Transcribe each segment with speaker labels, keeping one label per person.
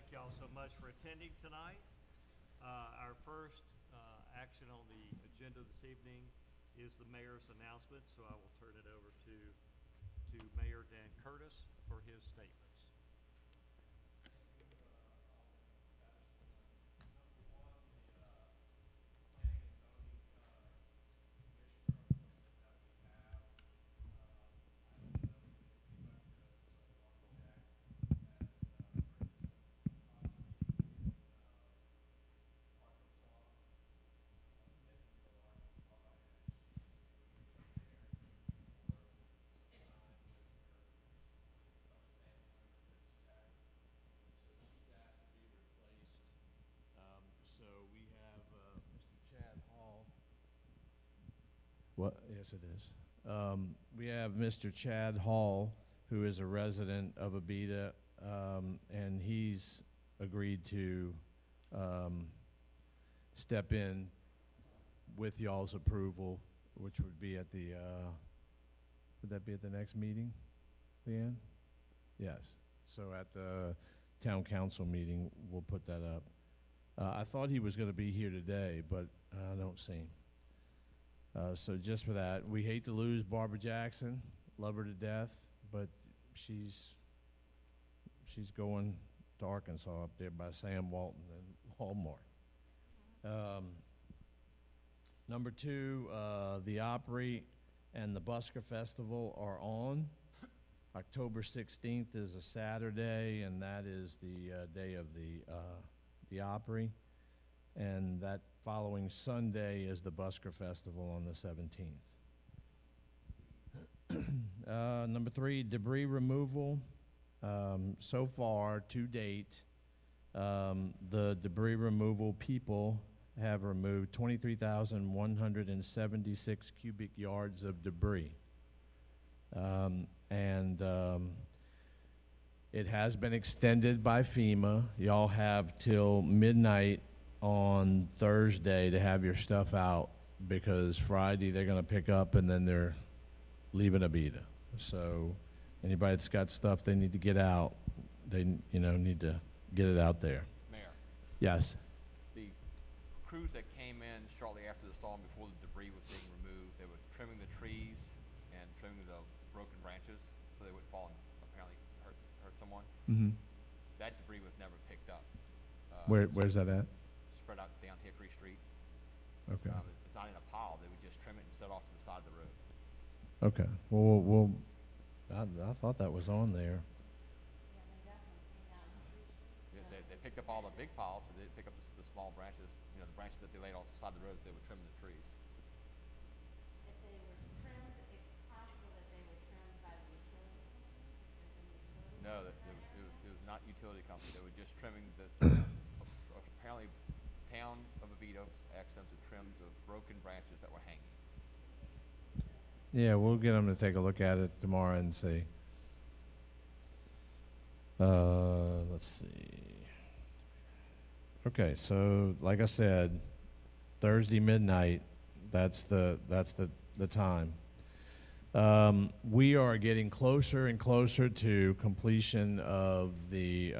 Speaker 1: Thank you all so much for attending tonight. Our first action on the agenda this evening is the mayor's announcement, so I will turn it over to Mayor Dan Curtis for his statements. So we have Mr. Chad Hall. What? Yes, it is. We have Mr. Chad Hall, who is a resident of Abita, and he's agreed to step in with y'all's approval, which would be at the, would that be at the next meeting, Leanne? Yes. So at the town council meeting, we'll put that up. I thought he was going to be here today, but I don't see him. So just for that, we hate to lose Barbara Jackson, love her to death, but she's going to Arkansas up there by Sam Walton and Walmart. Number two, the Opry and the Busker Festival are on. October 16th is a Saturday, and that is the day of the Opry, and that following Sunday is the Busker Festival on the 17th. Number three, debris removal. So far, to date, the debris removal people have removed 23,176 cubic yards of debris. It has been extended by FEMA. Y'all have till midnight on Thursday to have your stuff out, because Friday they're going to pick up and then they're leaving Abita. So anybody that's got stuff they need to get out, they need to get it out there.
Speaker 2: Mayor.
Speaker 1: Yes.
Speaker 2: The crews that came in shortly after the storm, before the debris was being removed, they were trimming the trees and trimming the broken branches so they would fall and apparently hurt someone.
Speaker 1: Mm-hmm.
Speaker 2: That debris was never picked up.
Speaker 1: Where's that at?
Speaker 2: Spread out down Hickory Street.
Speaker 1: Okay.
Speaker 2: It's not in a pile. They would just trim it and set off to the side of the road.
Speaker 1: Okay. Well, I thought that was on there.
Speaker 2: They picked up all the big piles, but they didn't pick up the small branches. The branches that they laid off the side of the roads. They would trim the trees.
Speaker 3: If they were trimmed, it's possible that they were trimmed by the utility company?
Speaker 2: No, it was not utility company. They were just trimming the. Apparently, town of Avito asked them to trim the broken branches that were hanging.
Speaker 1: Yeah, we'll get them to take a look at it tomorrow and see. Let's see. Okay, so like I said, Thursday midnight. That's the time. We are getting closer and closer to completion of the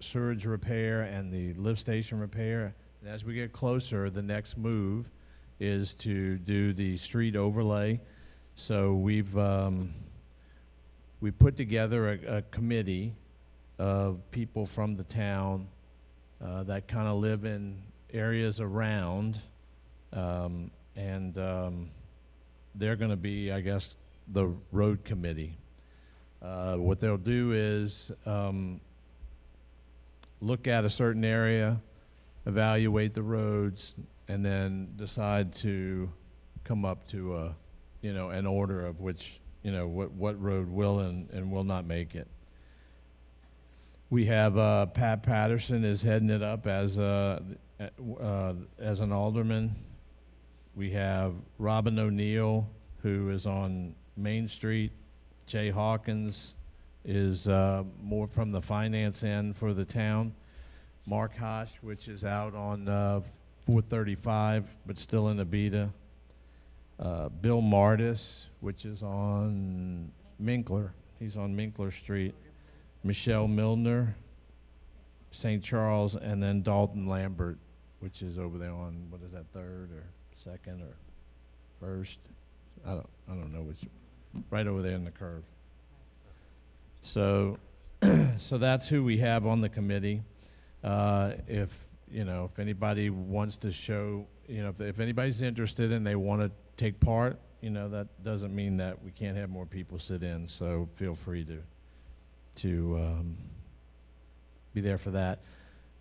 Speaker 1: sewage repair and the lift station repair. And as we get closer, the next move is to do the street overlay. So we put together a committee of people from the town that kind of live in areas around, and they're going to be, I guess, the road committee. What they'll do is look at a certain area, evaluate the roads, and then decide to come up to an order of which, what road will and will not make it. We have Pat Patterson is heading it up as an alderman. We have Robin O'Neill, who is on Main Street. Jay Hawkins is more from the finance end for the town. Mark Hosh, which is out on 435, but still in Abita. Bill Martis, which is on Minkler. He's on Minkler Street. Michelle Milner, St. Charles, and then Dalton Lambert, which is over there on, what is that, third or second or first? I don't know which, right over there in the curve. So, so that's who we have on the committee. If anybody wants to show, if anybody's interested and they want to take part, that doesn't mean that we can't have more people sit in. So feel free to be there for that.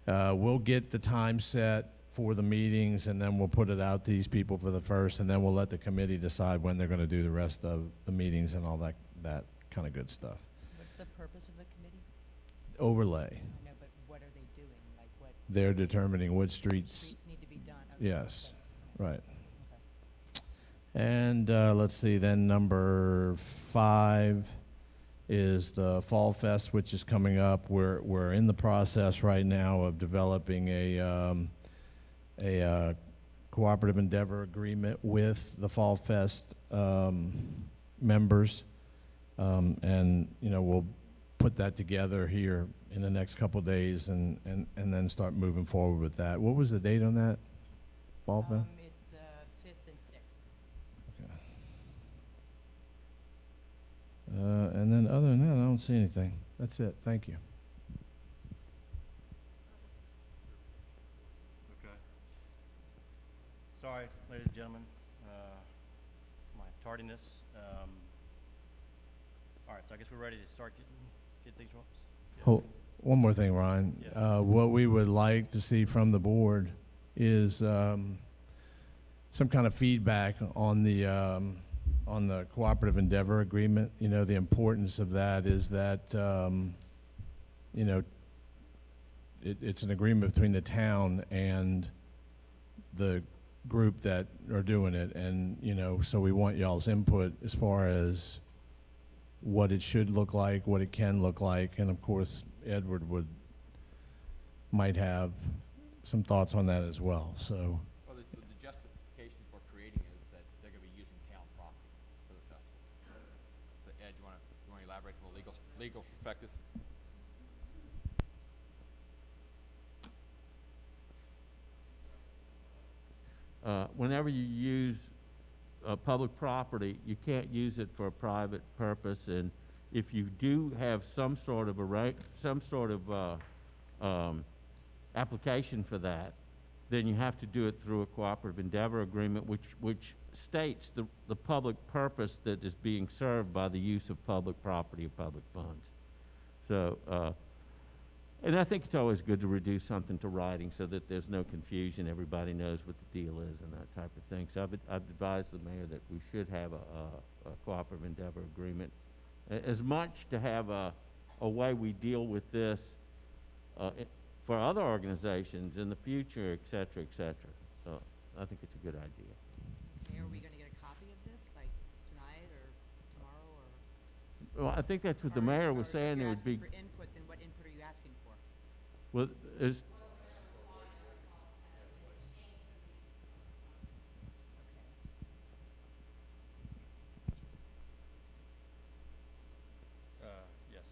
Speaker 1: We'll get the time set for the meetings, and then we'll put it out to these people for the first, and then we'll let the committee decide when they're going to do the rest of the meetings and all that kind of good stuff.
Speaker 4: What's the purpose of the committee?
Speaker 1: Overlay.
Speaker 4: I know, but what are they doing? Like what?
Speaker 1: They're determining which streets.
Speaker 4: Streets need to be done. Okay,
Speaker 1: Yes,
Speaker 4: okay.
Speaker 1: right.
Speaker 4: Okay.
Speaker 1: And let's see, then number 5 is the Fall Fest, which is coming up. We're in the process right now of developing a cooperative endeavor agreement with the Fall Fest members, and we'll put that together here in the next couple days, and then start moving forward with that. What was the date on that? Fall Fest?
Speaker 4: It's the 5th and 6th.
Speaker 1: Okay. And then other than that, I don't see anything. That's it. Thank you.
Speaker 5: Okay. Sorry, ladies and gentlemen, my tardiness. All right, so I guess we're ready to start get things rolling.
Speaker 1: Oh, one more thing, Ryan.
Speaker 5: Yeah.
Speaker 1: What we would like to see from the board is some kind of feedback on the cooperative endeavor agreement. The importance of that is that it's an agreement between the town and the group that are doing it, and so we want y'all's input as far as what it should look like, what it can look like, and of course Edward might have some thoughts on that as well. So
Speaker 2: Well, the justification for creating it is that they're going to be using town property for the festival. So Ed, you want to elaborate from a legal perspective?
Speaker 6: Whenever you use public property, you can't use it for a private purpose, and if you do have some sort of application for that, then you have to do it through a cooperative endeavor agreement, which states the public purpose that is being served by the use of public property or public funds. So, and I think it's always good to reduce something to writing so that there's no confusion. Everybody knows what the deal is and that type of thing. So I've advised the mayor that we should have a cooperative endeavor agreement, as much to have a way we deal with this for other organizations in the future, et cetera, et cetera. So I think it's a good idea.
Speaker 4: Mayor, are we going to get a copy of this, like tonight or tomorrow, or?
Speaker 6: Well, I think that's what the
Speaker 4: Or-
Speaker 6: mayor
Speaker 4: or
Speaker 6: was
Speaker 4: if
Speaker 6: saying.
Speaker 4: you're
Speaker 6: It would be,
Speaker 4: asking for input, then what input are you asking for?
Speaker 6: well, there's,
Speaker 5: Yes.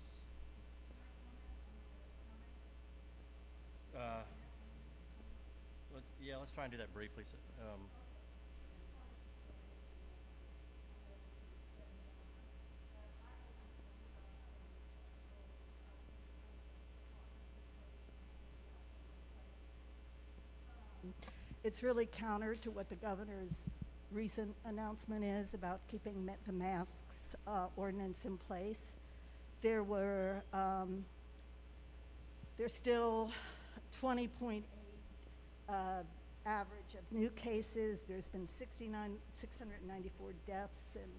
Speaker 5: Let's try and do that briefly. So,
Speaker 7: It's really counter to what the governor's recent announcement is about keeping the masks ordinance in place. There's still 20.8 average of new cases. There's been 694 deaths in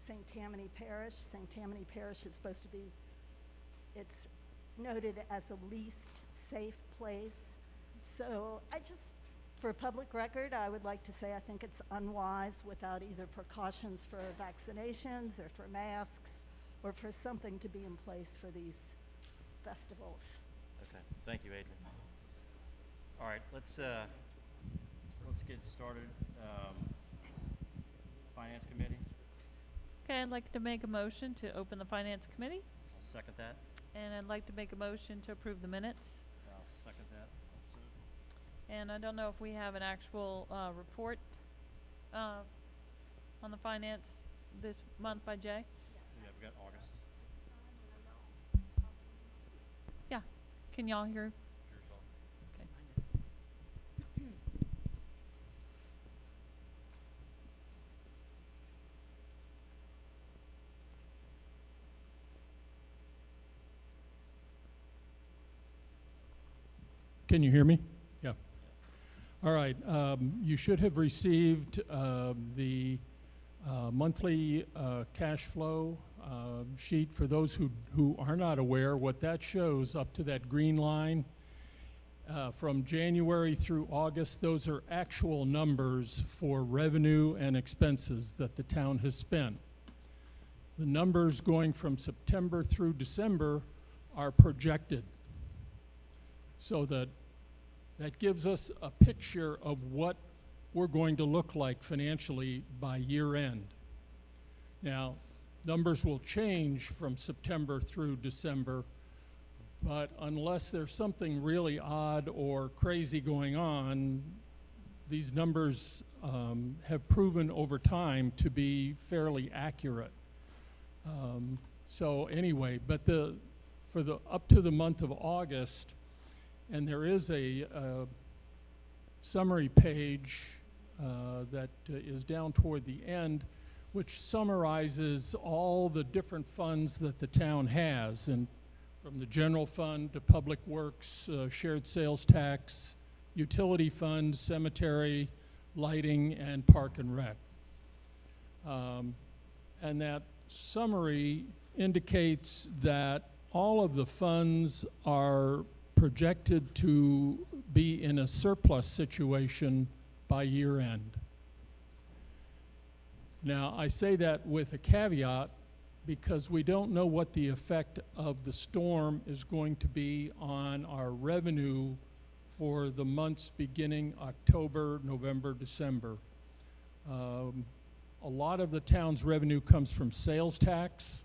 Speaker 7: St. Tammany Parish. St. Tammany Parish is supposed to be, it's noted as the least safe place. So for a public record, I would like to say I think it's unwise without either precautions for vaccinations or for masks or for something to be in place for these festivals.
Speaker 5: okay. Thank you, Adrian. All right, let's get started. Finance Committee.
Speaker 8: Okay, I'd like to make a motion to open the Finance Committee.
Speaker 5: I'll second that.
Speaker 8: And I'd like to make a motion to approve the minutes.
Speaker 5: I'll second that.
Speaker 8: And I don't know if we have an actual report on the finance this month by Jay?
Speaker 5: Yeah, we got August.
Speaker 8: Yeah. Can y'all hear?
Speaker 5: Sure, so.
Speaker 8: Okay.
Speaker 9: Can you hear me? Yeah. All right. You should have received the monthly cash flow sheet. For those who are not aware, what that shows up to that green line from January through August, those are actual numbers for revenue and expenses that the town has spent. The numbers going from September through December are projected, so that gives us a picture of what we're going to look like financially by year end. Now, numbers will change from September through December, but unless there's something really odd or crazy going on, these numbers have proven over time to be fairly accurate. So anyway, but for the up to the month of August, and there is a summary page that is down toward the end, which summarizes all the different funds that the town has, and from the general fund to public works, shared sales tax, utility fund, cemetery, lighting, and park and rec. And that summary indicates that all of the funds are projected to be in a surplus situation by year end. Now, I say that with a caveat because we don't know what the effect of the storm is going to be on our revenue for the months beginning October, November, December. A lot of the town's revenue comes from sales tax,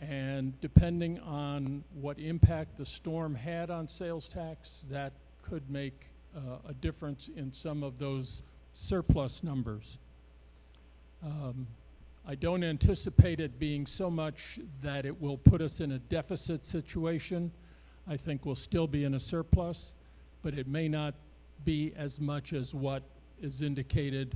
Speaker 9: and depending on what impact the storm had on sales tax, that could make a difference in some of those surplus numbers. I don't anticipate it being so much that it will put us in a deficit situation. I think we'll still be in a surplus, but it may not be as much as what is indicated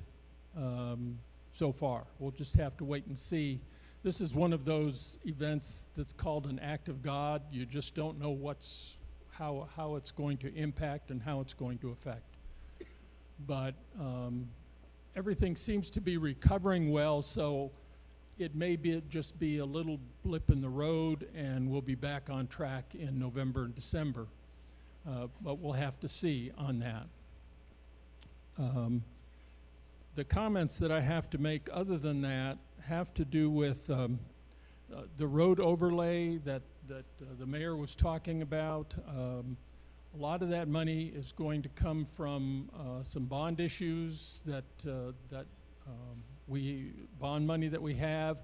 Speaker 9: so far. We'll just have to wait and see. This is one of those events that's called an act of God. You just don't know how it's going to impact and how it's going to affect. But everything seems to be recovering well, so it may just be a little blip in the road, and we'll be back on track in November and December. But we'll have to see on that. The comments that I have to make other than that have to do with the road overlay that the mayor was talking about. A lot of that money is going to come from some bond issues bond money that we have,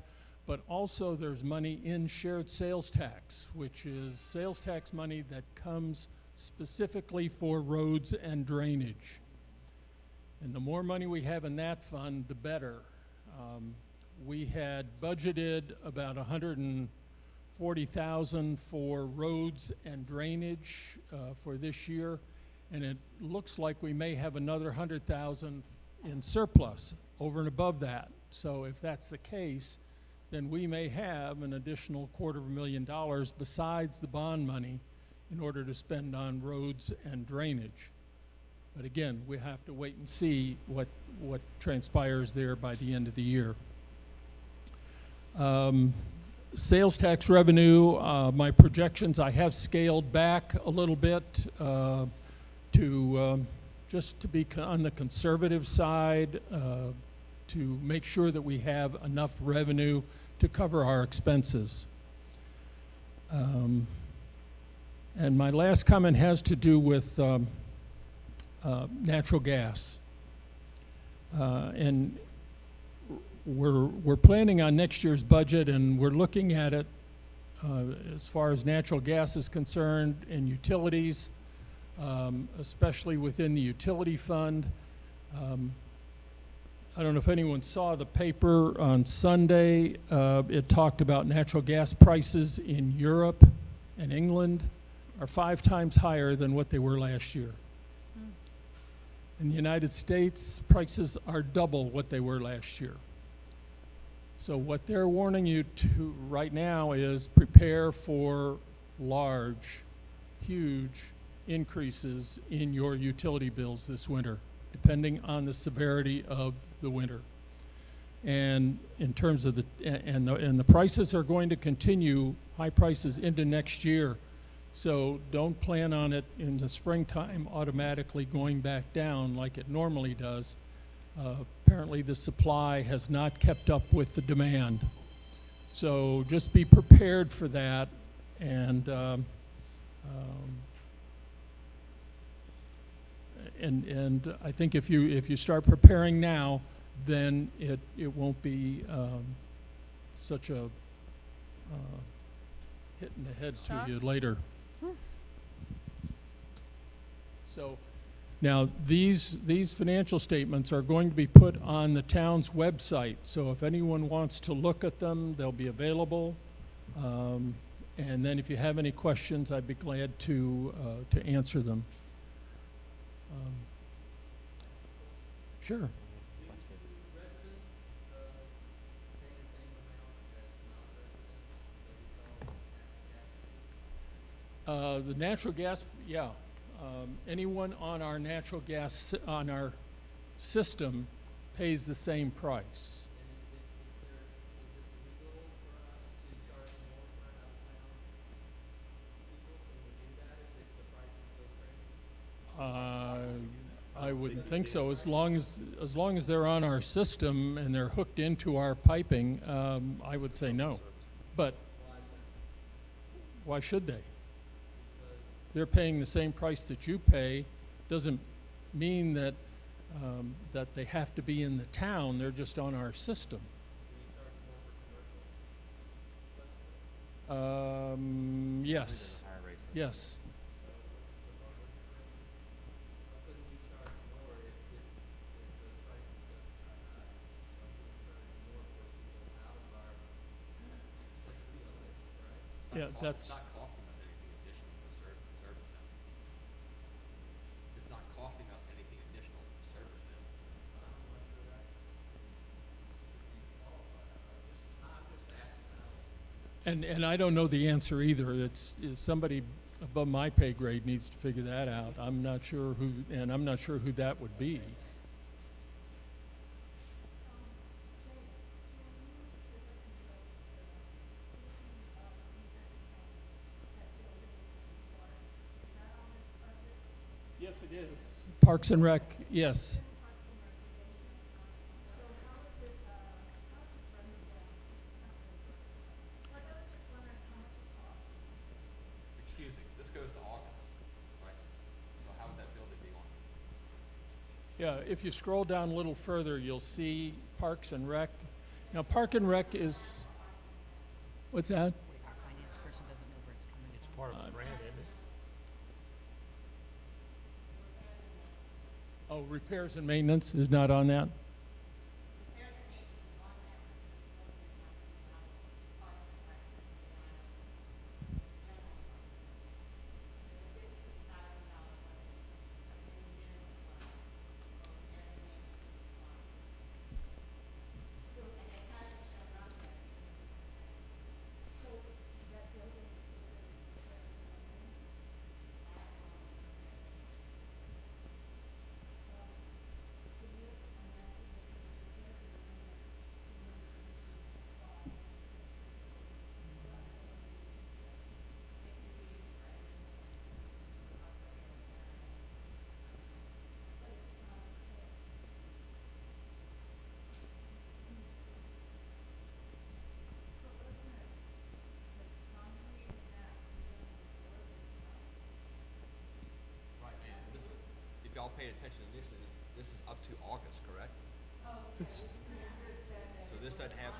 Speaker 9: but also there's money in shared sales tax, which is sales tax money that comes specifically for roads and drainage. And the more money we have in that fund, the better. We had budgeted about $140,000 for roads and drainage for this year, and it looks like we may have another $100,000 in surplus over and above that. So if that's the case, then we may have an additional $250,000 besides the bond money in order to spend on roads and drainage. But again, we have to wait and see what transpires there by the end of the year. Sales tax revenue, my projections, I have scaled back a little bit just to be on the conservative side, to make sure that we have enough revenue to cover our expenses. And my last comment has to do with natural gas. And we're planning on next year's budget, and we're looking at it as far as natural gas is concerned and utilities, especially within the utility fund. I don't know if anyone saw the paper on Sunday. It talked about natural gas prices in Europe and England are 5 times higher than what they were last year. In the United States, prices are double what they were last year. So what they're warning you to right now is prepare for large, huge increases in your utility bills this winter, depending on the severity of the winter. And in terms of the prices are going to continue, high prices into next year. So don't plan on it in the springtime automatically going back down like it normally does. Apparently the supply has not kept up with the demand. So just be prepared for that. And I think if you start preparing now, then it won't be such a hit in the head
Speaker 8: Shock?
Speaker 9: to you later. So now these financial statements are going to be put on the town's website. So if anyone wants to look at them, they'll be available. And then if you have any questions, I'd be glad to answer them. Sure. The natural gas, yeah. Anyone on our natural gas, on our system pays the same price. I wouldn't think so. As long as they're on our system and they're hooked into our piping, I would say no. But why should they? They're paying the same price that you pay. Doesn't mean that that they have to be in the town. They're just on our system. Yes. Yes. Yeah, that's.
Speaker 2: It's not costing us anything additional to service them. It's not costing us anything additional to service them.
Speaker 9: And I don't know the answer either. It's somebody above my pay grade needs to figure that out. I'm not sure who, and I'm not sure who that would be. Yes, it is. Parks and Rec, yes.
Speaker 2: Excuse me, this goes to August, right? So how would that building be on?
Speaker 9: Yeah, if you scroll down a little further, you'll see Parks and Rec. Now, Park and Rec is, what's that?
Speaker 4: Our finance person doesn't know where it's coming from.
Speaker 10: It's part of the grant, isn't it?
Speaker 9: Oh, repairs and maintenance is not on that?
Speaker 2: If y'all paid attention initially, this is up to August, correct?
Speaker 9: It's,
Speaker 2: So this doesn't have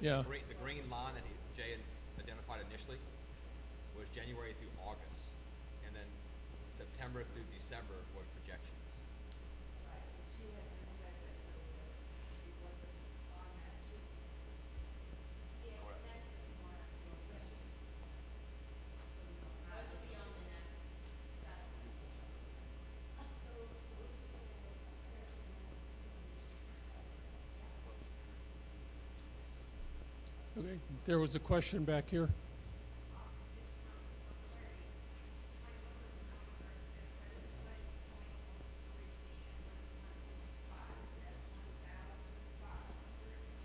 Speaker 9: yeah.
Speaker 2: the green line that Jay and identified initially was January through August, and then September through December was projections.
Speaker 3: Right, and she had said that it wasn't on that sheet. The expenses weren't the original. So it'll be on the next supplement.
Speaker 9: Okay, there was a question back here.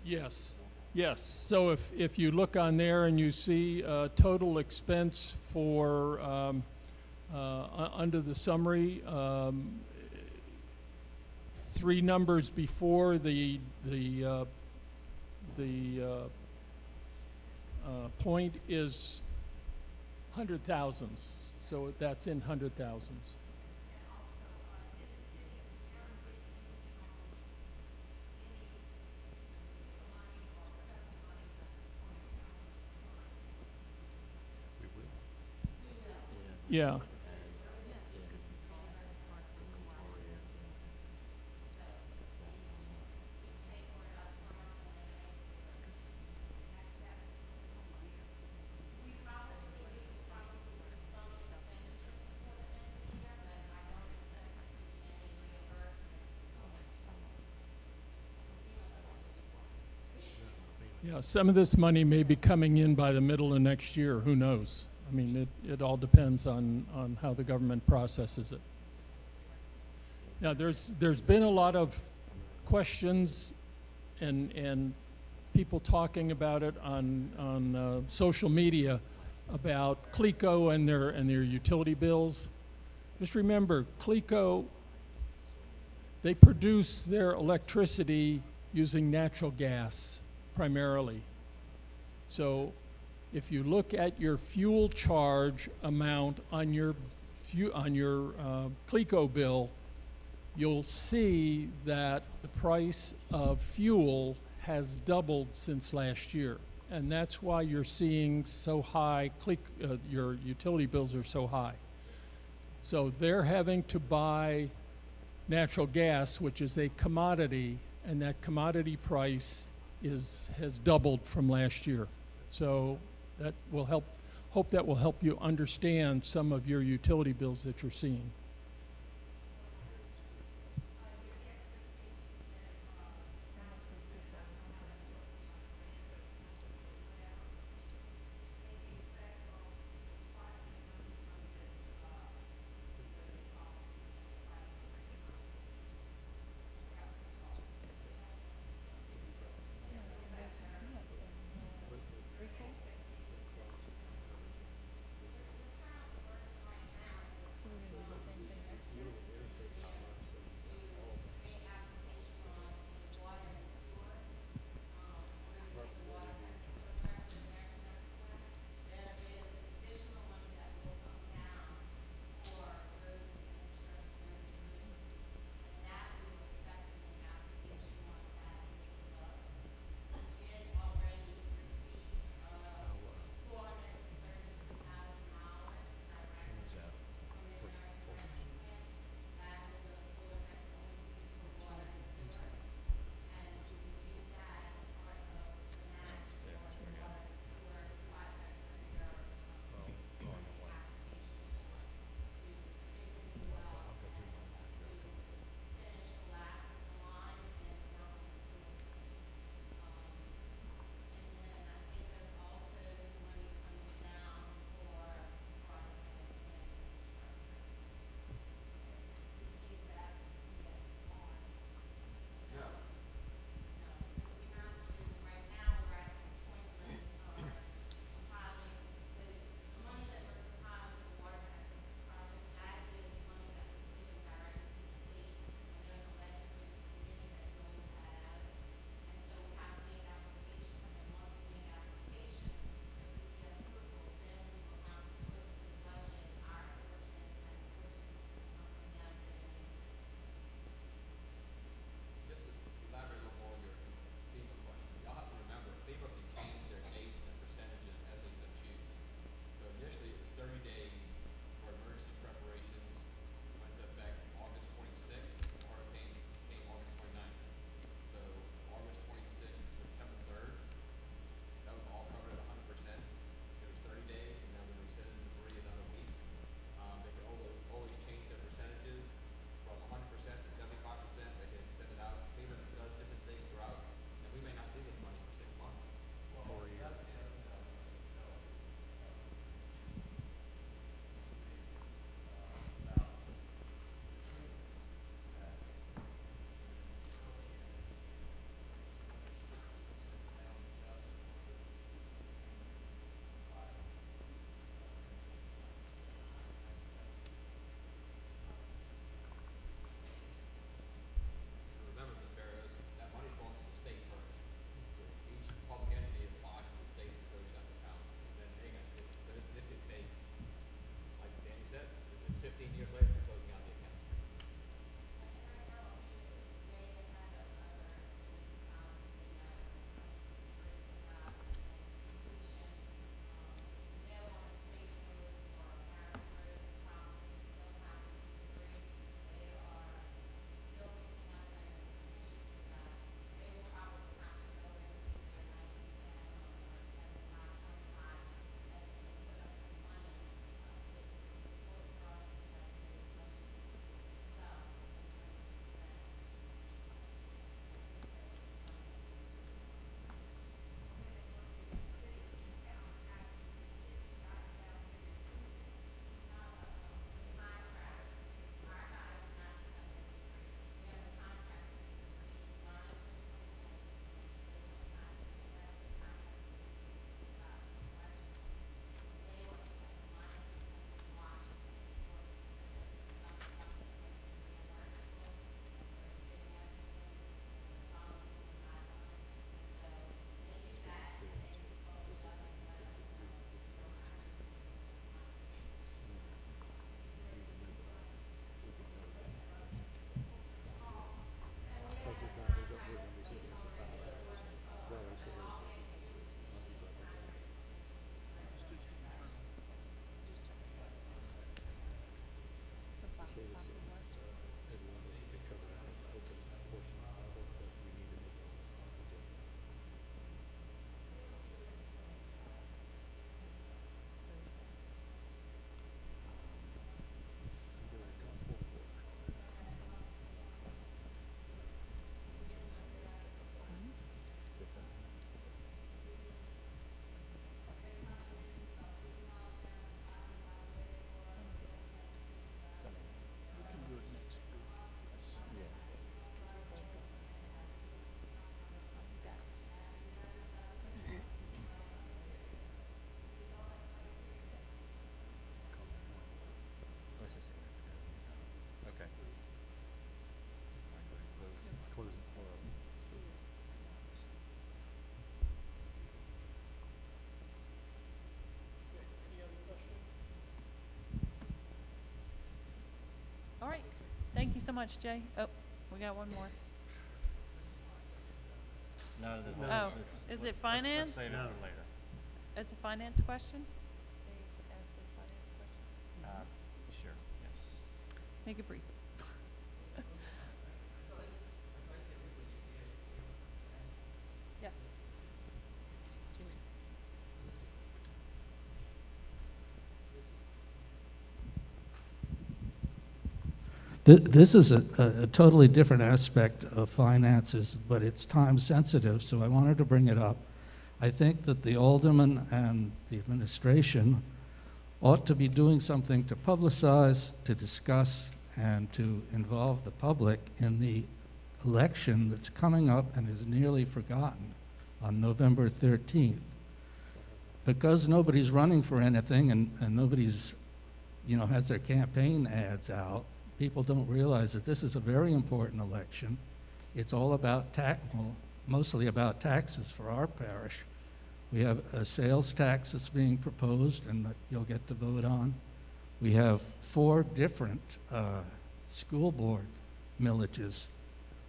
Speaker 9: Yes, yes. So if you look on there and you see total expense for, under the summary, three numbers before the point is hundred thousands, so that's in hundred thousands. Yeah. Yeah, some of this money may be coming in by the middle of next year, who knows? I mean, it all depends on how the government processes it. Now, there's been a lot of questions and people talking about it on social media about CLECO and their utility bills. Just remember, CLECO, they produce their electricity using natural gas primarily. So if you look at your fuel charge amount on your CLECO bill, you'll see that the price of fuel has doubled since last year. And that's why you're seeing so high, your utility bills are so high. So they're having to buy natural gas, which is a commodity, and that commodity price has doubled from last year. So that will hope that will help you understand some of your utility bills that you're seeing.
Speaker 8: Thank you so much, Jay. Oh, we got one more.
Speaker 5: No,
Speaker 8: Oh, is it finance?
Speaker 5: Let's save it for later.
Speaker 8: It's a finance question? They ask us finance question.
Speaker 5: Sure, yes.
Speaker 8: Make it brief. Yes.
Speaker 10: This is a totally different aspect of finances, but it's time sensitive, so I wanted to bring it up. I think that the alderman and the administration ought to be doing something to publicize, to discuss, and to involve the public in the election that's coming up and is nearly forgotten on November 13th. Because nobody's running for anything and nobody's, has their campaign ads out, people don't realize that this is a very important election. It's all about mostly about taxes for our parish. We have a sales tax that's being proposed and that you'll get to vote on. We have 4 different school board millages,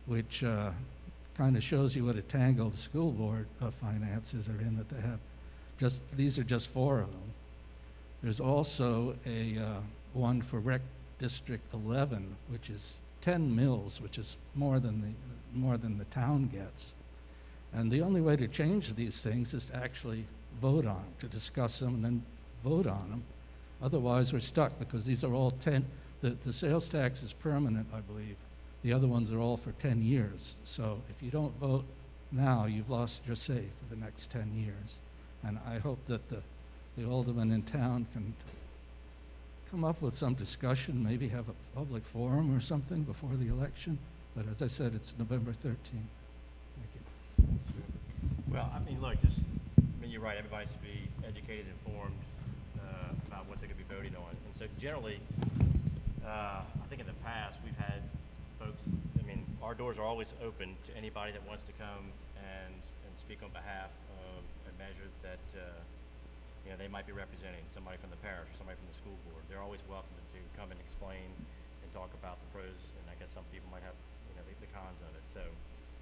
Speaker 10: which kind of shows you what a tangle the school board finances are in, that they have these are just 4 of them. There's also a one for Rec District 11, which is 10 mills, which is more than the town gets. And the only way to change these things is to actually vote on them, to discuss them and then vote on them. Otherwise, we're stuck because these are all the sales tax is permanent, I believe. The other ones are all for 10 years. So if you don't vote now, you've lost your say for the next 10 years. And I hope that the aldermen in town can come up with some discussion, maybe have a public forum or something before the election. But as I said, it's November 13th. Thank you.
Speaker 5: Well, look, you're right, everybody should be educated, informed about what they're going to be voting on. And so generally, I think in the past, we've had folks, our doors are always open to anybody that wants to come and speak on behalf of a measure that they might be representing, somebody from the parish, or somebody from the school board. They're always welcome to come and explain and talk about the pros, and I guess some people might have the cons of it. So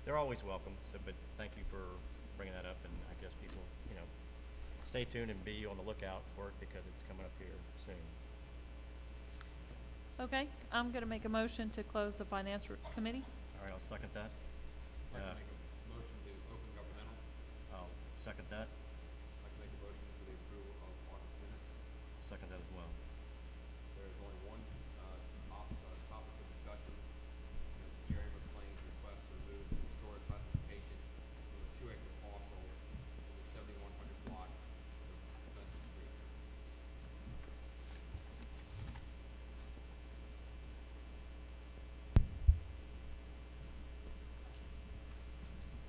Speaker 5: they're always welcome. So, but thank you for bringing that up, and I guess people, stay tuned and be on the lookout for it because it's coming up here soon.
Speaker 8: Okay, I'm gonna make a motion to close the finance committee.
Speaker 5: All right, I'll second that.
Speaker 2: I'd like to make a motion to open governmental.
Speaker 5: I'll second that.
Speaker 2: I'd like to make a motion for the approval of August minutes.
Speaker 5: Second that as well.
Speaker 2: There's only one topic of discussion. Jerry McLean's request to remove the historic classification from the 2-acre parcel in the 7100 block of Benson Street.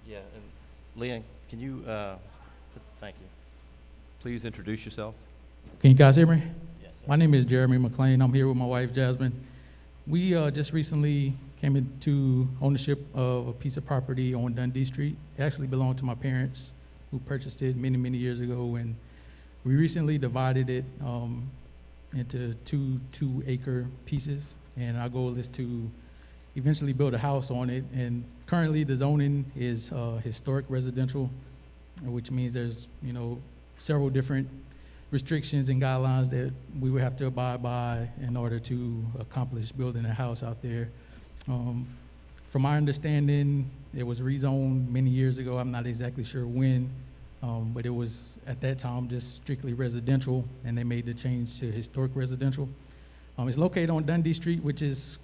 Speaker 5: Yeah, and Leanne, can you, thank you.
Speaker 2: Please introduce yourself.
Speaker 11: Can you guys hear me?
Speaker 5: Yes.
Speaker 11: My name is Jeremy McLean. I'm here with my wife, Jasmine. We just recently came into ownership of a piece of property on Dundee Street. It actually belonged to my parents who purchased it many, many years ago. And we recently divided it into two acre pieces. And our goal is to eventually build a house on it. And currently the zoning is historic residential, which means there's, several different restrictions and guidelines that we would have to abide by in order to accomplish building a house out there. From my understanding, it was rezoned many years ago. I'm not exactly sure when, but it was at that time just strictly residential, and they made the change to historic residential. It's located on Dundee Street, which is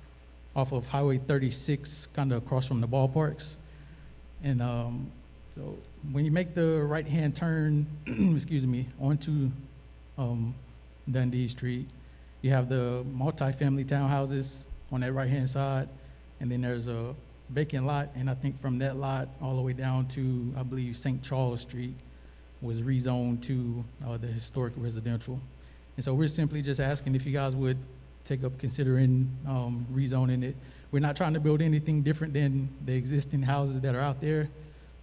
Speaker 11: off of Highway 36, kind of across from the ballparks. And so when you make the right-hand turn, excuse me, onto Dundee Street, you have the multi-family townhouses on that right-hand side, and then there's a vacant lot, and I think from that lot all the way down to, I believe, St. Charles Street was rezoned to the historic residential. And so we're simply just asking if you guys would take up considering rezoning it. We're not trying to build anything different than the existing houses that are out there.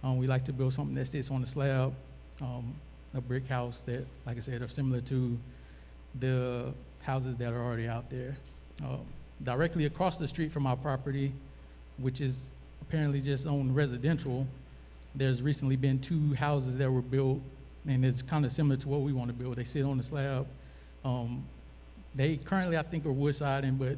Speaker 11: We like to build something that sits on a slab, a brick house that, like I said, are similar to the houses that are already out there. directly across the street from our property, which is apparently just on residential, there's recently been 2 houses that were built, and it's kind of similar to what we want to build. They sit on the slab. They currently, I think, are wood siding, but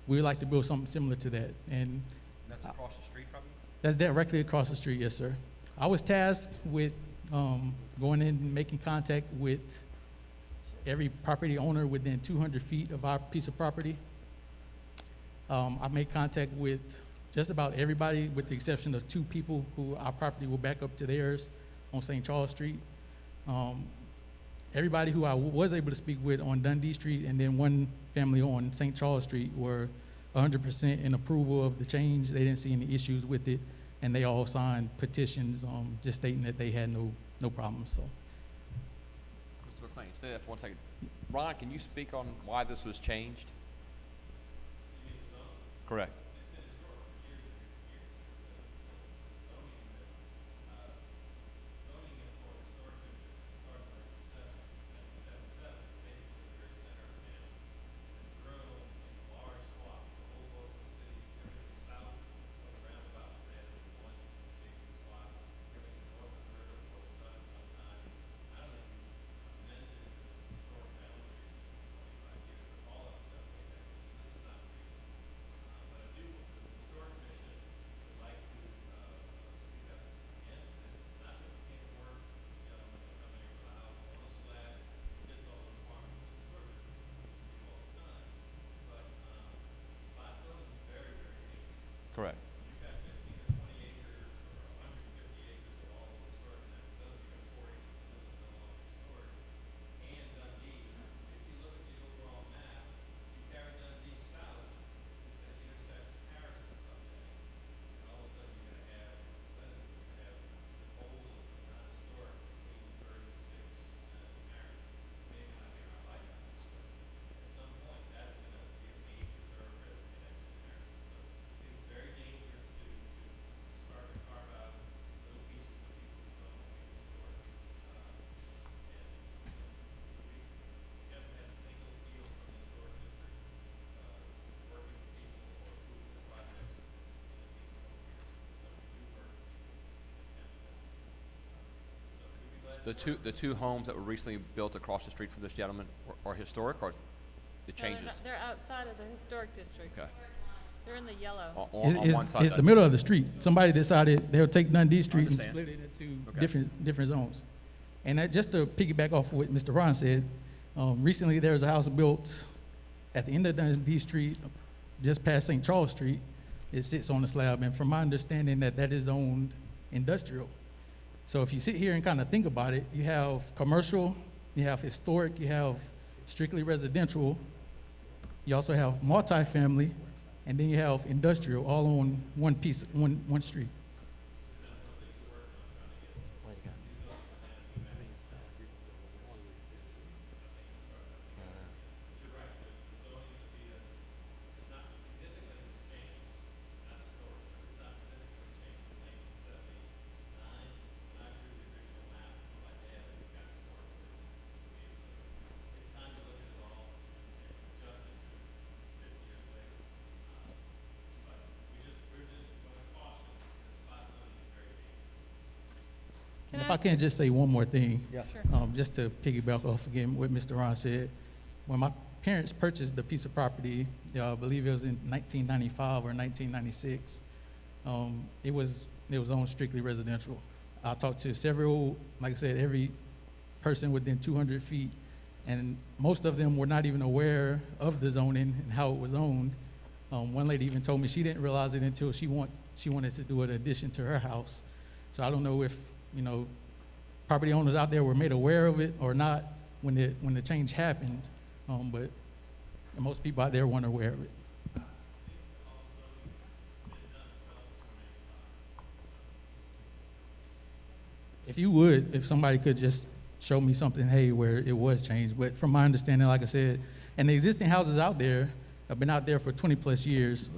Speaker 11: we would like to build something similar to that. And
Speaker 2: That's across the street from you?
Speaker 11: that's directly across the street, yes, sir. I was tasked with going in and making contact with every property owner within 200 feet of our piece of property. I made contact with just about everybody, with the exception of 2 people who our property will back up to theirs on St. Charles Street. Everybody who I was able to speak with on Dundee Street, and then 1 family on St. Charles Street, were 100% in approval of the change. They didn't see any issues with it, and they all signed petitions just stating that they had no problems. So,
Speaker 2: Mr. McLean, stay there for 1 second. Ron, can you speak on why this was changed? Correct. Correct. The two homes that were recently built across the street from this gentleman are historic, or the
Speaker 8: No, they're
Speaker 2: changes?
Speaker 8: not- They're outside of the historic district.
Speaker 2: Okay.
Speaker 8: They're in the yellow.
Speaker 2: On one side.
Speaker 11: It's the middle of the street. Somebody decided they'll take Dundee Street and
Speaker 2: Understand.
Speaker 11: split it into
Speaker 2: Okay.
Speaker 11: different zones. And just to piggyback off what Mr. Ron said, recently there was a house built at the end of Dundee Street, just past St. Charles Street. It sits on the slab, and from my understanding, that is owned industrial. So if you sit here and kind of think about it, you have commercial, you have historic, you have strictly residential, you also have multifamily, and then you have industrial, all on one piece, one street.
Speaker 8: Can
Speaker 11: If
Speaker 8: I
Speaker 11: I
Speaker 8: ask
Speaker 11: can just say one more thing.
Speaker 2: Yes.
Speaker 8: Sure.
Speaker 11: Just to piggyback off again what Mr. Ron said. When my parents purchased the piece of property, I believe it was in 1995 or 1996, it was owned strictly residential. I talked to several, like I said, every person within 200 feet, and most of them were not even aware of the zoning and how it was owned. One lady even told me she didn't realize it until she wanted to do an addition to her house. So I don't know if, property owners out there were made aware of it or not when the change happened, but most people out there weren't aware of it. If you would, if somebody could just show me something, hey, where it was changed. But from my understanding, like I said, and the existing houses out there have been out there for 20 plus years.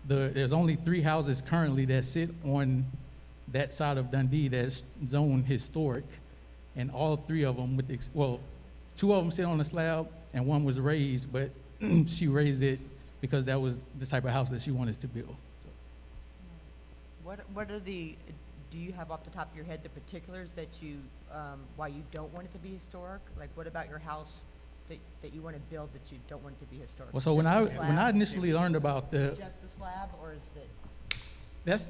Speaker 11: There's only 3 houses currently that sit on that side of Dundee that's zoned historic, and all 3 of them, 2 of them sit on the slab and 1 was raised, but she raised it because that was the type of house that she wanted to build.
Speaker 4: What are the, do you have off the top of your head the particulars that you, why you don't want it to be historic? Like, what about your house that you want to build that you don't want it to be historic?
Speaker 11: Well, so
Speaker 4: Just the
Speaker 11: when I
Speaker 4: slab?
Speaker 11: initially learned about the,
Speaker 4: Just the slab, or is it?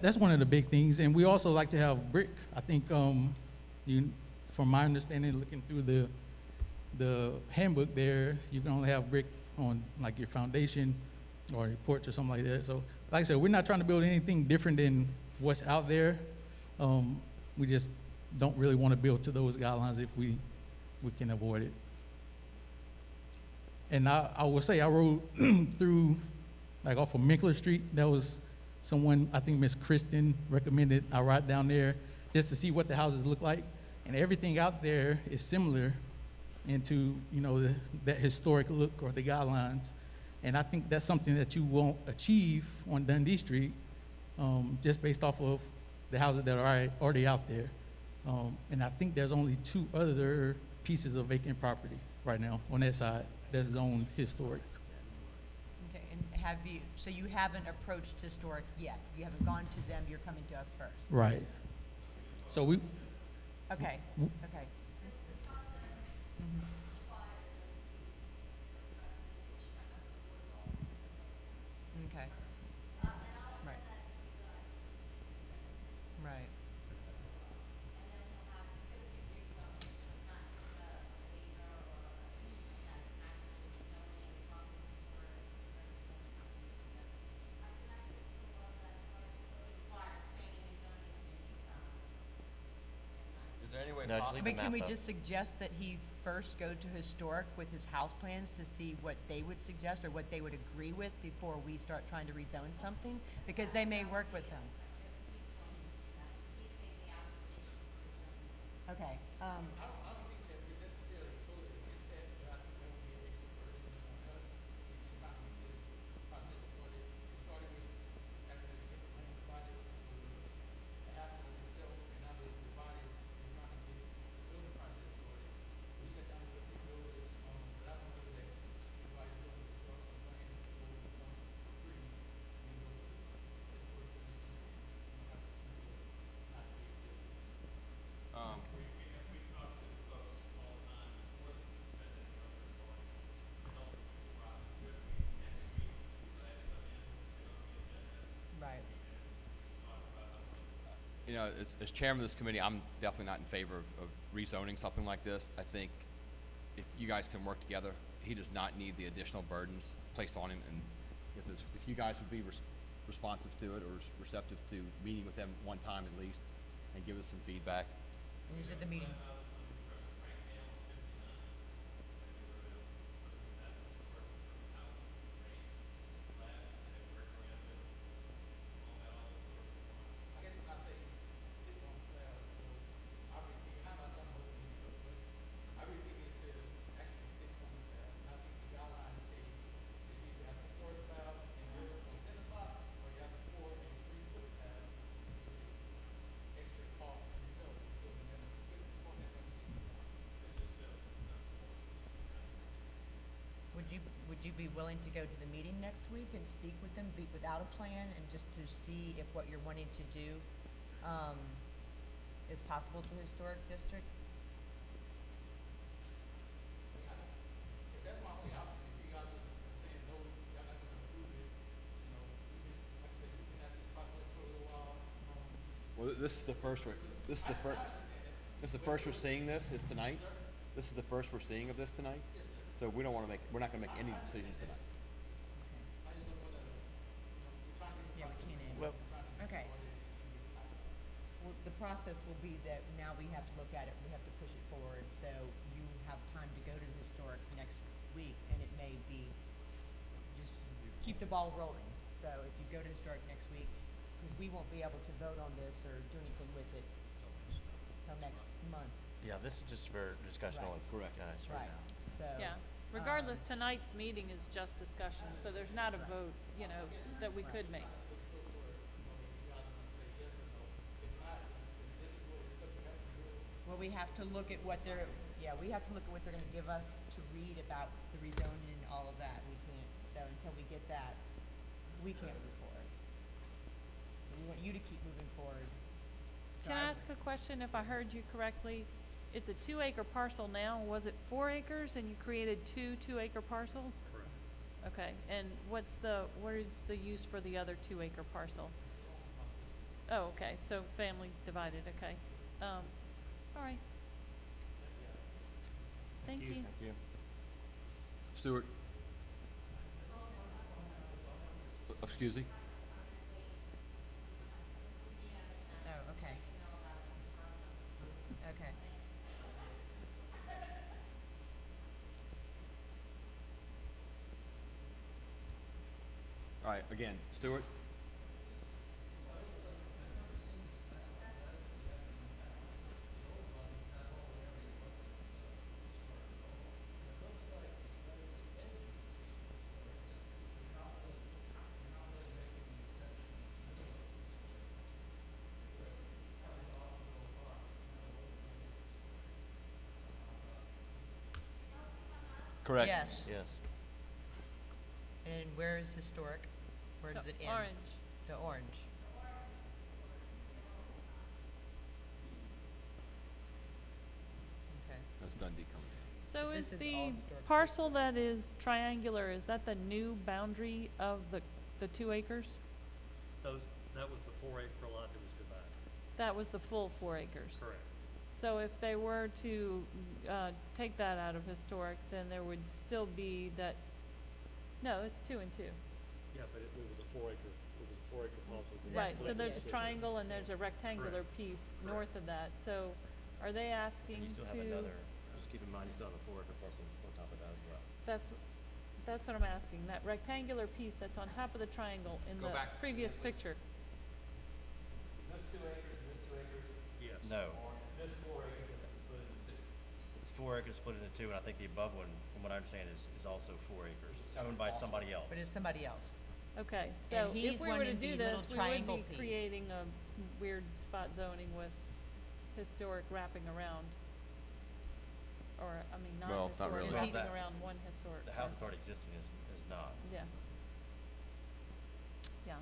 Speaker 11: that's one of the big things, and we also like to have brick. I think, from my understanding, looking through the handbook there, you can only have brick on like your foundation or your porch or something like that. So, like I said, we're not trying to build anything different than what's out there. We just don't really want to build to those guidelines if we can avoid it. And I will say, I rode through, like off of Minkler Street. That was someone, I think Miss Kristen recommended I ride down there just to see what the houses look like. And everything out there is similar into, that historic look or the guidelines. And I think that's something that you won't achieve on Dundee Street, just based off of the houses that are already out there. And I think there's only 2 other pieces of vacant property right now on that side that's zoned historic.
Speaker 4: Okay, and so you haven't approached historic yet? You haven't gone to them, you're coming to us first?
Speaker 11: Right. So we.
Speaker 4: Okay,
Speaker 11: w-
Speaker 4: okay. Okay. Right. Right.
Speaker 2: Is there any way
Speaker 5: No, just
Speaker 2: possible?
Speaker 5: leave
Speaker 4: But
Speaker 5: the
Speaker 4: can we
Speaker 5: map up.
Speaker 4: just suggest that he first go to historic with his house plans to see what they would suggest or what they would agree with before we start trying to rezone something? Because they may work with them. Okay, right.
Speaker 2: As chairman of this committee, I'm definitely not in favor of rezoning something like this. I think if you guys can work together, he does not need the additional burdens placed on him. And if you guys would be responsive to it or receptive to meeting with them one time at least and give us some feedback.
Speaker 4: And you said the meeting. Would you be willing to go to the meeting next week and speak with them, without a plan, and just to see if what you're wanting to do is possible to historic district?
Speaker 2: Well, this is the first we're seeing this is tonight. This is the first we're seeing of this tonight. So we're not gonna make any decisions tonight.
Speaker 4: Yeah, we can't.
Speaker 5: Well,
Speaker 4: Okay. Well, the process will be that now we have to look at it, we have to push it forward, so you have time to go to the historic next week, and it may be, just keep the ball rolling. So if you go to historic next week, because we won't be able to vote on this or do anything with it till next month.
Speaker 5: Yeah, this is just for discussion
Speaker 4: Right.
Speaker 5: only,
Speaker 2: Correct.
Speaker 5: guys, right
Speaker 4: Right.
Speaker 5: now.
Speaker 4: So.
Speaker 8: Yeah, regardless, tonight's meeting is just discussion, so there's not a vote, that we could make.
Speaker 4: Well, we have to look at what they're gonna give us to read about the rezoning and all of that. We can't, though, until we get that, we can't move forward. We want you to keep moving forward. So
Speaker 8: Can I ask a question, if I heard you correctly? It's a 2-acre parcel now, was it 4 acres and you created 2 2-acre parcels?
Speaker 12: Correct.
Speaker 8: Okay, and what is the use for the other 2-acre parcel? Oh, okay, so family divided, okay. All right. Thank you.
Speaker 5: Thank you.
Speaker 2: Stewart? Excuse me?
Speaker 4: Oh, okay. Okay.
Speaker 2: All right, again, Stewart? Correct.
Speaker 4: Yes.
Speaker 5: Yes.
Speaker 4: And where is historic? Where does
Speaker 8: The
Speaker 4: it end?
Speaker 8: orange.
Speaker 4: The orange. Okay.
Speaker 2: That's Dundee coming.
Speaker 8: So
Speaker 4: This
Speaker 8: is
Speaker 4: is
Speaker 8: the
Speaker 4: all historic.
Speaker 8: parcel that is triangular, is that the new boundary of the 2 acres?
Speaker 12: That was the 4-acre lot that was divided.
Speaker 8: That was the full 4 acres?
Speaker 12: Correct.
Speaker 8: So if they were to take that out of historic, then there would still be that, no, it's 2 and 2.
Speaker 12: Yeah, but it was a 4-acre, parcel.
Speaker 8: Right, so
Speaker 12: Split
Speaker 8: there's a
Speaker 12: into
Speaker 8: triangle and
Speaker 12: 6.
Speaker 8: there's a rectangular piece north of that. So are they asking
Speaker 5: And you still have
Speaker 8: to,
Speaker 5: another, just keep in mind, you still have a 4-acre parcel on top of that as well.
Speaker 8: that's what I'm asking, that rectangular piece that's on top of the triangle in
Speaker 2: Go
Speaker 8: the
Speaker 2: back.
Speaker 8: previous picture.
Speaker 12: Yes.
Speaker 5: No. It's 4 acres split into 2, and I think the above one, from what I understand, is also 4 acres, owned by somebody else.
Speaker 4: But it's somebody else.
Speaker 8: Okay, so
Speaker 4: he's
Speaker 8: if we were to
Speaker 4: wanting
Speaker 8: do
Speaker 4: the
Speaker 8: this,
Speaker 4: little
Speaker 8: we would
Speaker 4: triangle
Speaker 8: be
Speaker 4: piece.
Speaker 8: creating a weird spot zoning with historic wrapping around. Or, I mean,
Speaker 2: Well, not
Speaker 8: non-historic
Speaker 2: really.
Speaker 5: Well,
Speaker 8: wrapping
Speaker 5: that-
Speaker 8: around one historic.
Speaker 5: The house that's already existing is not.
Speaker 8: Yeah. Yeah.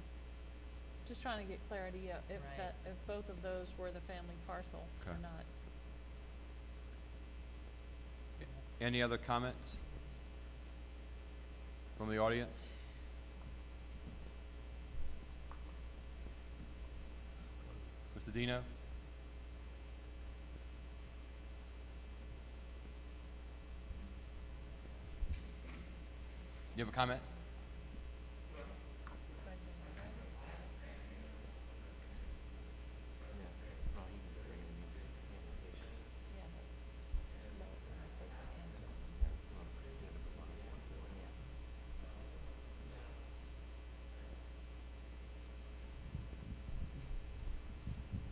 Speaker 8: Just trying to get clarity if
Speaker 4: Right.
Speaker 8: if both of those were the family parcel or
Speaker 2: Okay.
Speaker 8: not.
Speaker 2: Any other comments from the audience? Mr. Dino? You have a comment?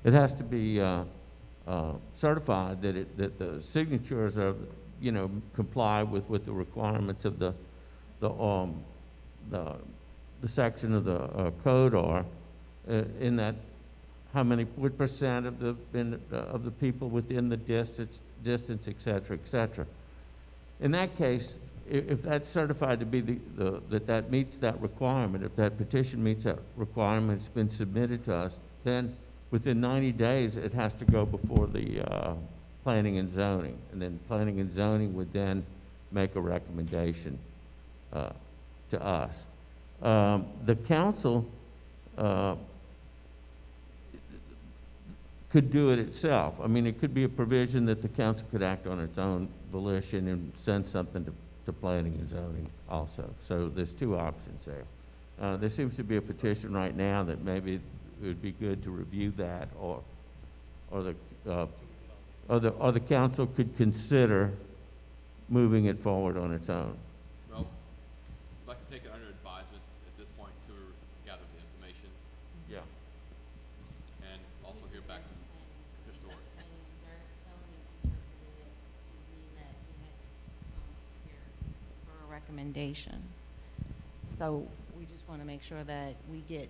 Speaker 6: It has to be certified that the signatures are, comply with the requirements of the section of the code are, in that what percent of the people within the distance, et cetera, et cetera. In that case, if that's certified to be that meets that requirement, if that petition meets that requirement, it's been submitted to us, then within 90 days, it has to go before the planning and zoning. And then planning and zoning would then make a recommendation to us. The council could do it itself. I mean, it could be a provision that the council could act on its own volition and send something to planning and zoning also. So there's 2 options there. There seems to be a petition right now that maybe it would be good to review that, or the council could consider moving it forward on its own.
Speaker 2: Well, I'd like to take it under advisement at this point to gather the information
Speaker 6: Yeah.
Speaker 2: and also hear back from historic.
Speaker 3: For a recommendation. So we just want to make sure that we get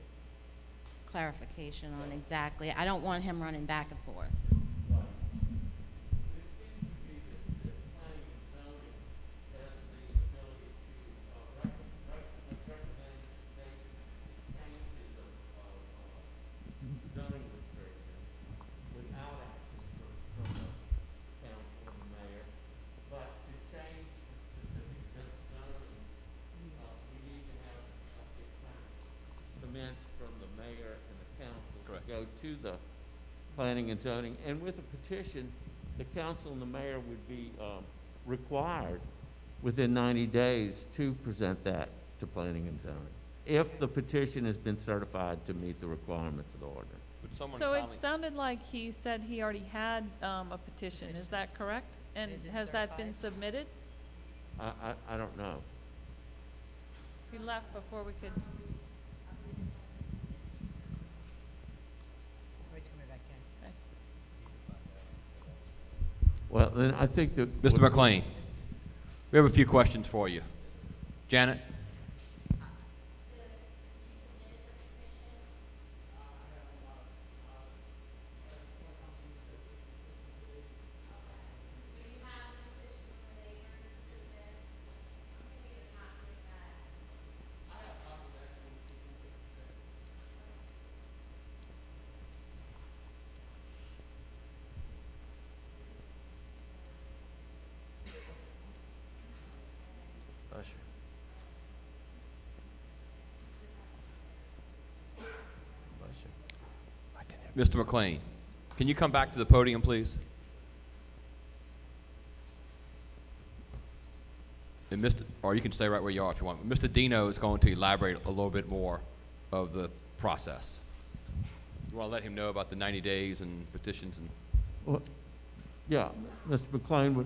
Speaker 3: clarification on exactly, I don't want him running back and forth.
Speaker 6: go to the planning and zoning. And with a petition, the council and the mayor would be required within 90 days to present that to planning and zoning, if the petition has been certified to meet the requirements of the ordinance.
Speaker 2: Would someone
Speaker 8: So it
Speaker 2: kindly-
Speaker 8: sounded like he said he already had a petition, is that correct? And
Speaker 4: Is it
Speaker 8: has that been
Speaker 4: certified?
Speaker 8: submitted?
Speaker 6: I don't know.
Speaker 8: He left before we could,
Speaker 4: Wait, coming back in.
Speaker 8: okay.
Speaker 6: Well, then I think that.
Speaker 2: Mr. McLean, we have a few questions for you. Janet?
Speaker 5: Bless you. Bless you.
Speaker 2: Mr. McLean, can you come back to the podium, please? And or you can stay right where you are if you want. Mr. Dino is going to elaborate a little bit more of the process. You want to let him know about the 90 days and petitions and...
Speaker 6: Well, yeah, Mr. McLean, what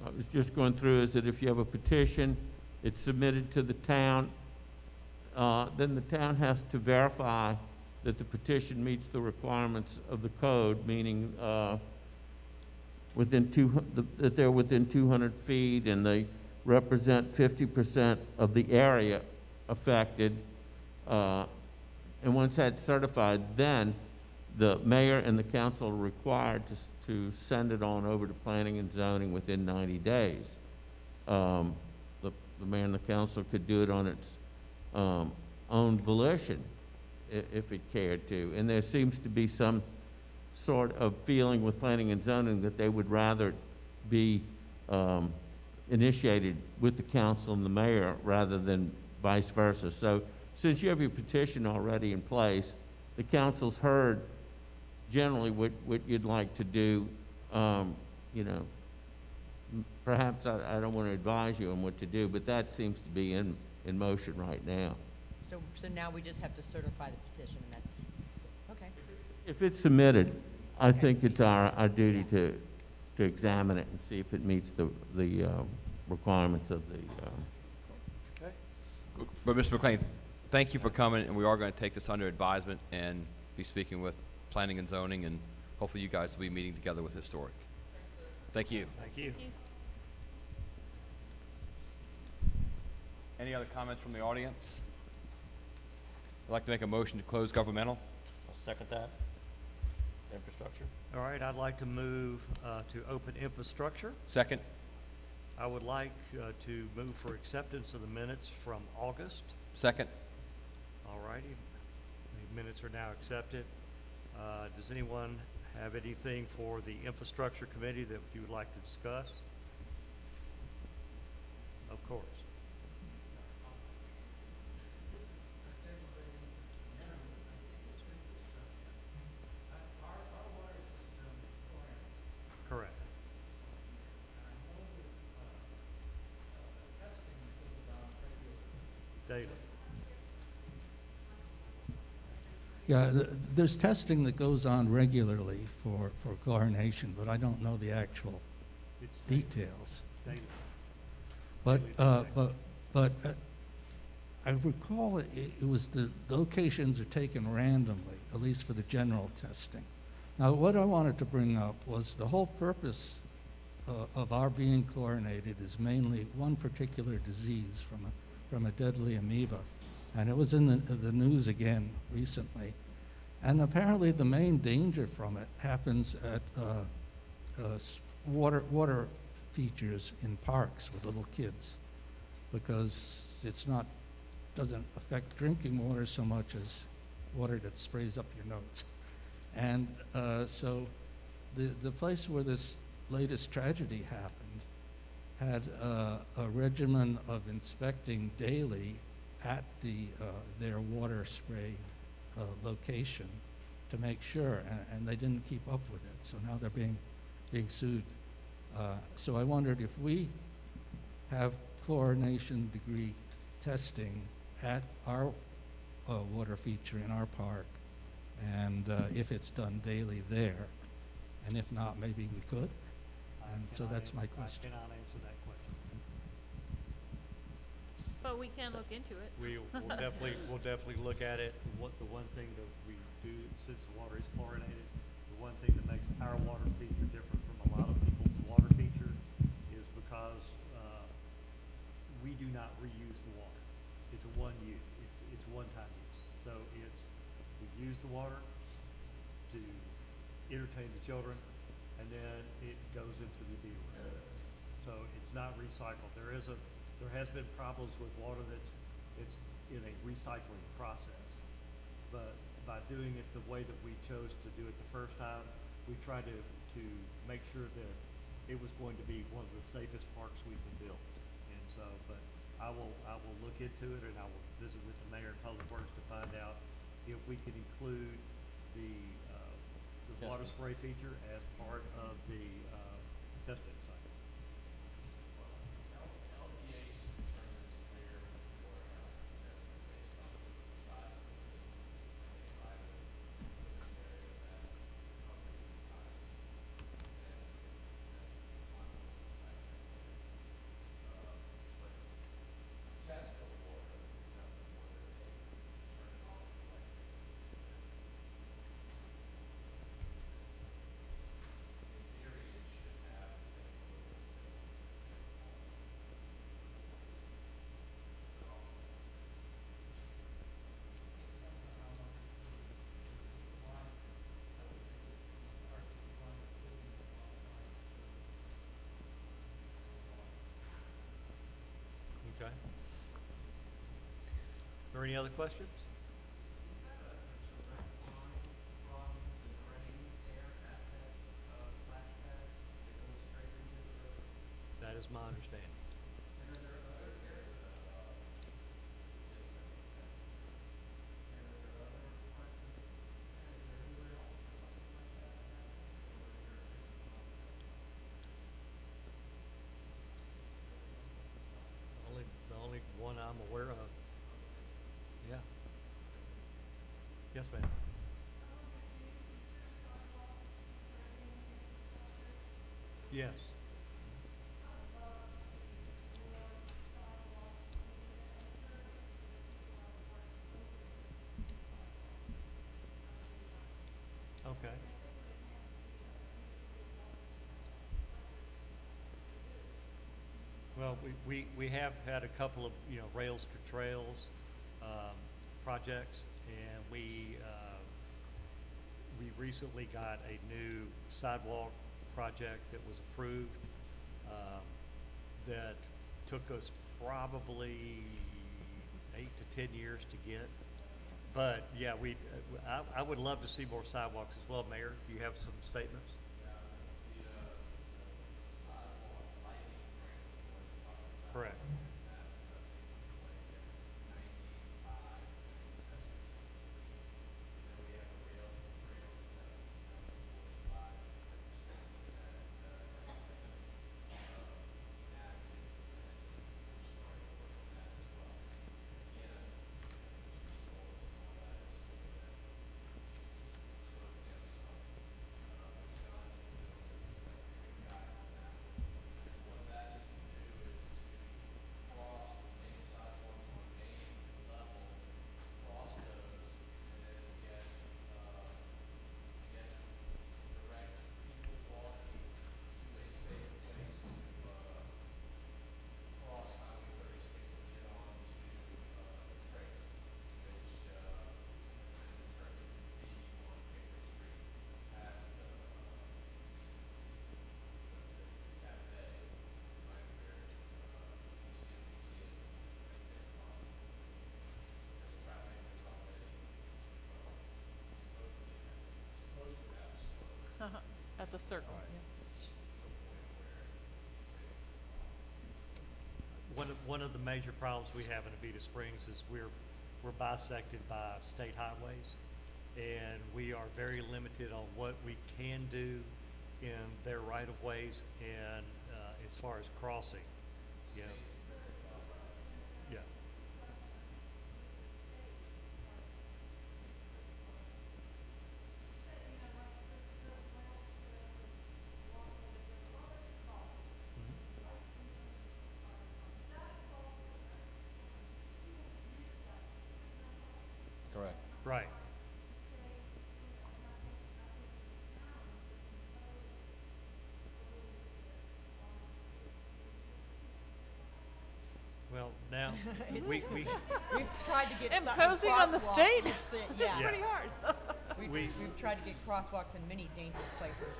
Speaker 6: I was just going through is that if you have a petition, it's submitted to the town, then the town has to verify that the petition meets the requirements of the code, meaning that they're within 200 feet and they represent 50% of the area affected. And once that's certified, then the mayor and the council are required to send it on over to planning and zoning within 90 days. The mayor and the council could do it on its own volition if it cared to. And there seems to be some sort of feeling with planning and zoning that they would rather be initiated with the council and the mayor rather than vice versa. So since you have your petition already in place, the council's heard generally what you'd like to do. You know, perhaps I don't want to advise you on what to do, but that seems to be in motion right now.
Speaker 4: So now we just have to certify the petition, and that's, okay.
Speaker 6: If it's submitted, I
Speaker 4: Okay.
Speaker 6: think it's our duty to examine it and see if it meets the requirements of the,
Speaker 2: But Mr. McLean, thank you for coming, and we are going to take this under advisement and be speaking with planning and zoning, and hopefully you guys will be meeting together with historic. Thank you.
Speaker 5: Thank you.
Speaker 2: Any other comments from the audience? I'd like to make a motion to close governmental.
Speaker 5: I'll second that. Infrastructure.
Speaker 12: All right, I'd like to move to open infrastructure.
Speaker 2: Second.
Speaker 12: I would like to move for acceptance of the minutes from August.
Speaker 2: Second.
Speaker 12: All righty, the minutes are now accepted. Does anyone have anything for the infrastructure committee that you would like to discuss? Of course. Correct. Daily.
Speaker 10: Yeah, there's testing that goes on regularly for chlorination, but I don't know the actual
Speaker 12: It's
Speaker 10: details.
Speaker 12: daily.
Speaker 10: But, I recall it was the locations are taken randomly, at least for the general testing. Now, what I wanted to bring up was the whole purpose of our being chlorinated is mainly one particular disease from a deadly amoeba. And it was in the news again recently. And apparently the main danger from it happens at water features in parks with little kids, because doesn't affect drinking water so much as water that sprays up your nose. And so the place where this latest tragedy happened had a regimen of inspecting daily at their water spray location to make sure, and they didn't keep up with it, so now they're being sued. So I wondered if we have chlorination degree testing at our water feature in our park, and if it's done daily there, and if not, maybe we could. And so that's my question.
Speaker 12: I cannot answer that question.
Speaker 8: But we can look into it.
Speaker 12: We'll definitely look at it. The one thing that we do, since the water is chlorinated, the one thing that makes our water feature different from a lot of people's water feature is because we do not reuse the water. It's a it's one-time use. So we use the water to entertain the children, and then it goes into the dealer. So it's not recycled. There has been problems with water it's in a recycling process, but by doing it the way that we chose to do it the first time, we tried to make sure that it was going to be one of the safest parks we can build. And so, but I will look into it, and I will visit with the mayor and Public Works to find out if we can include the water spray feature as part of the testing site. Okay. Are there any other questions? That is my understanding. The only one I'm aware of. Yeah. Yes, ma'am. Yes. Okay. Well, we have had a couple of, rails to trails, projects, and we recently got a new sidewalk project that was approved, that took us probably 8 to 10 years to get. But yeah, I would love to see more sidewalks as well. Mayor, do you have some statements? Correct.
Speaker 8: At the circle, yeah.
Speaker 12: One of the major problems we have in Avita Springs is we're bisected by state highways, and we are very limited on what we can do in their right-of-ways and as far as crossing. Yeah. Yeah.
Speaker 2: Correct.
Speaker 12: Right. Well, now, we,
Speaker 4: We've tried to get
Speaker 8: Imposing on the
Speaker 4: crosswalks
Speaker 8: state?
Speaker 4: and
Speaker 8: It's
Speaker 4: yeah.
Speaker 12: Yeah.
Speaker 8: pretty hard.
Speaker 4: We've tried to get crosswalks in many dangerous places.